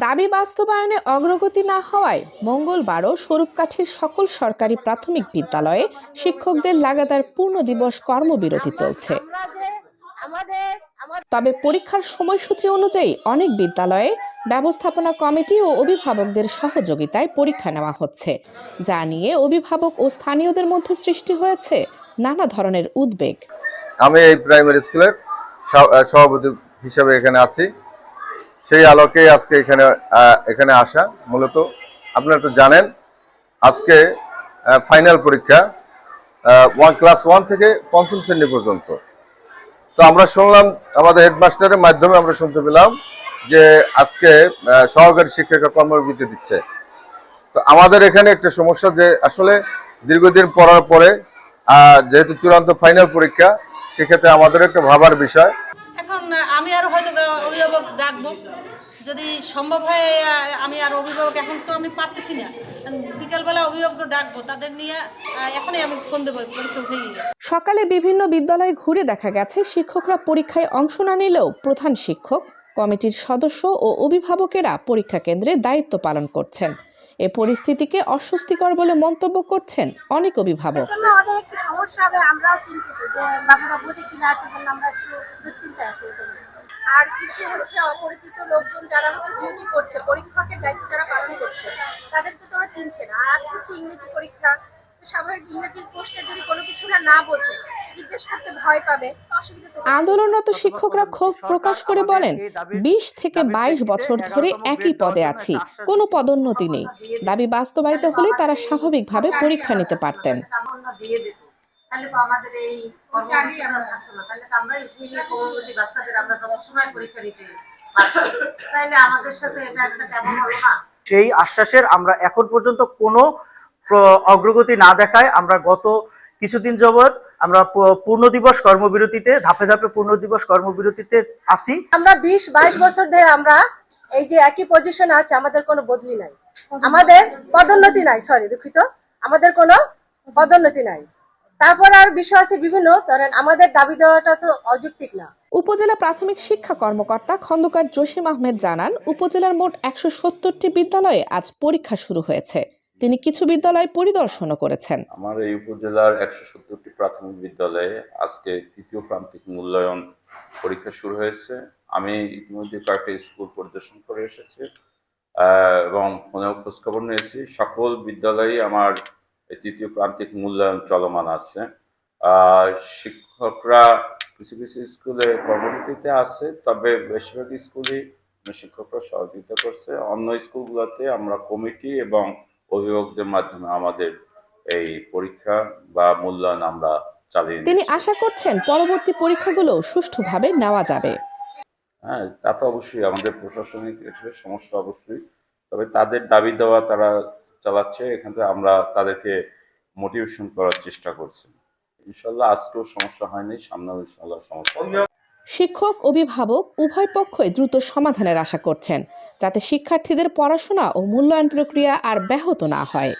দাবি বাস্তবায়নে অগ্রগতি না হওয়ায় মঙ্গলবারও স্বরূপকাঠির সকল সরকারি প্রাথমিক বিদ্যালয়ে শিক্ষকদের লাগাতার পূর্ণ দিবস কর্মবিরতি চলছে। তবে পরীক্ষার সময়সূচি অনুযায়ী অনেক বিদ্যালয়ে ব্যবস্থাপনা কমিটি ও অভিভাবকদের সহযোগিতায় পরীক্ষা নেওয়া হচ্ছে, যা নিয়ে অভিভাবক ও স্থানীয়দের মধ্যে সৃষ্টি হয়েছে নানা ধরনের উদ্বেগ। আমি এই প্রাইমারি স্কুলের সভাপতি হিসেবে এখানে আছি। সেই আলোকে আজকে এখানে আসা। মূলত আপনারা তো জানেন আজকে ফাইনাল পরীক্ষা ক্লাস 1 থেকে পঞ্চম শ্রেণী পর্যন্ত। তো আমরা শুনলাম, আমাদের হেডমাস্টারের মাধ্যমে আমরা শুনতে পেলাম যে আজকে সহকারী শিক্ষকের কর্মবিরতি দিচ্ছে। তো আমাদের এখানে একটা সমস্যা যে আসলে দীর্ঘদিন পড়ার পরে যেহেতু চূড়ান্ত ফাইনাল পরীক্ষা, সেক্ষেত্রে আমাদের একটা ভাবার বিষয়। এখন আমি আর হয়তো অভিভাবক ডাকবো, যদি সম্ভব হয়। আমি আর অভিভাবক এখন তো আমি পারতেছি না, বিকালবেলা অভিভাবক ডাকবো, তাদের নিয়ে এখনই আমি ফোন দেবো পরীক্ষা হয়ে গেলে। সকালে বিভিন্ন বিদ্যালয়ে ঘুরে দেখা গেছে শিক্ষকরা পরীক্ষায় অংশ না নিলেও প্রধান শিক্ষক, কমিটির সদস্য ও অভিভাবকেরা পরীক্ষা কেন্দ্রে দায়িত্ব পালন করছেন। এ পরিস্থিতিকে অস্বস্তিকর বলে মন্তব্য করছেন অনেক অভিভাবক। আর কিছু হচ্ছে অপরিচিত লোকজন যারা হচ্ছে ডিউটি করছে, পরীক্ষকের দায়িত্ব যারা পালন করছে, তাদেরকে তো ওরা চিনছে না। আর আজকে হচ্ছে ইংরেজি পরীক্ষা, স্বাভাবিক ইংরেজির প্রশ্নের যদি কোনো কিছু না বোঝে, জিজ্ঞেস করতে ভয় পাবে, অসুবিধা তো। আন্দোলনরত শিক্ষকরা ক্ষোভ প্রকাশ করে বলেন, 20 থেকে 22 বছর ধরে একই পদে আছি, কোনো পদোন্নতি নেই। দাবি বাস্তবায়িত হলে তারা স্বাভাবিকভাবে পরীক্ষা নিতে পারতেন। তাহলে তো আমাদের এই কর্মবিরতিটা থাকতো না, তাহলে তো আমরাই পরবর্তী বাচ্চাদের আমরা যত সময় পরীক্ষা দিতে পারতাম, তাহলে আমাদের সাথে এটা একটা কেমন হলো না। সেই আশ্বাসের আমরা এখন পর্যন্ত কোনো অগ্রগতি না দেখায় আমরা গত কিছুদিন যাবত আমরা পূর্ণ দিবস কর্মবিরতিতে ধাপে ধাপে পূর্ণ দিবস কর্মবিরতিতে আসি। আমরা 20-22 বছর ধরে আমরা এই যে একই পজিশন আছে, আমাদের কোনো বদলি নাই, আমাদের পদোন্নতি নাই, দুঃখিত, আমাদের কোনো পদোন্নতি নাই। তারপর আর বিষয় আছে বিভিন্ন, ধরেন আমাদের দাবি দেওয়াটা তো অযৌক্তিক না। উপজেলা প্রাথমিক শিক্ষা কর্মকর্তা খন্দকার জসিম আহমেদ জানান, উপজেলার মোট 170টি বিদ্যালয়ে আজ পরীক্ষা শুরু হয়েছে। তিনি কিছু বিদ্যালয় পরিদর্শনও করেছেন। আমার এই উপজেলার 170টি প্রাথমিক বিদ্যালয়ে আজকে তৃতীয় প্রান্তিক মূল্যায়ন পরীক্ষা শুরু হয়েছে। আমি ইতিমধ্যে কয়েকটা স্কুল পরিদর্শন করে এসেছি এবং ফোনেও খোঁজখবর নিয়েছি। সকল বিদ্যালয়ে আমার তৃতীয় প্রান্তিক মূল্যায়ন চলমান আছে। শিক্ষকরা কিছু কিছু স্কুলে কর্মবিরতিতে আছে, তবে বেশিরভাগ স্কুলেই শিক্ষকরা সহযোগিতা করছে। অন্য স্কুলগুলোতে আমরা কমিটি এবং অভিভাবকদের মাধ্যমে আমাদের এই পরীক্ষা বা মূল্যায়ন আমরা চালিয়ে তিনি আশা করছেন পরবর্তী পরীক্ষাগুলো সুষ্ঠুভাবে নেওয়া যাবে। হ্যাঁ, তা তো অবশ্যই আমাদের প্রশাসনিক সমস্যা অবশ্যই, তবে তাদের দাবি দেওয়া তারা চালাচ্ছে। এখান থেকে আমরা তাদেরকে মোটিভেশন করার চেষ্টা করছি। ইনশাল্লাহ আজকেও সমস্যা হয়নি, সামনেও ইনশাল্লাহ সমস্যা হবে। শিক্ষক, অভিভাবক উভয় পক্ষই দ্রুত সমাধানের আশা করছেন, যাতে শিক্ষার্থীদের পড়াশোনা ও মূল্যায়ন প্রক্রিয়া আর ব্যাহত না হয়।